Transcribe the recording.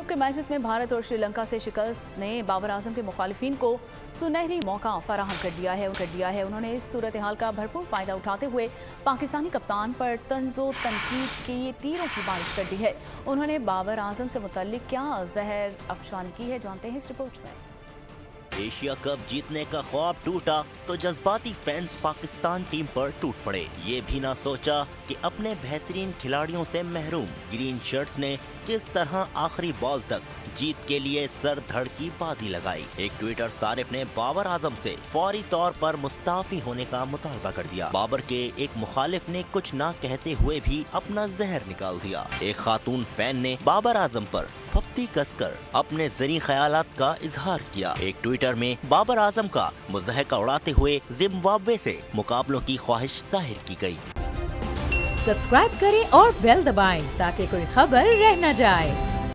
Group के matches में भारत और श्रीलंका से शिकस्त ने बाबर आजम के मुखालिफिन को सुनहरी मौका फराहम कर दिया है। उन्होंने इस सूरत हाल का भरपूर फायदा उठाते हुए पाकिस्तानी कप्तान पर तंजो तनकीद की तीरों की बारिश कर दी है। उन्होंने बाबर आजम से मुतल्लिक क्या जहर अफसानी की है, जानते हैं इस रिपोर्ट में। एशिया कप जीतने का ख्वाब टूटा तो जज्बाती फैंस पाकिस्तान टीम पर टूट पड़े। ये भी ना सोचा कि अपने बेहतरीन खिलाड़ियों से महरूम ग्रीन शर्ट्स ने किस तरह आखिरी बॉल तक जीत के लिए सर धड़ की बाजी लगाई। एक ट्विटर सारिफ ने बाबर आजम से फौरी तौर पर मुस्ताफी होने का मुतालबा कर दिया। बाबर के एक मुखालिफ ने कुछ ना कहते हुए भी अपना जहर निकाल दिया। एक खातून फैन ने बाबर आजम पर फप्ती कसकर अपने ज़री ख्यालात का इजहार किया। एक ट्विटर में बाबर आजम का मुज़हका उड़ाते हुए जिम्बाब्वे से मुकाबलों की ख्वाहिश जाहिर की गई। सब्सक्राइब करें और बेल दबाएं ताकि कोई खबर रह न जाए।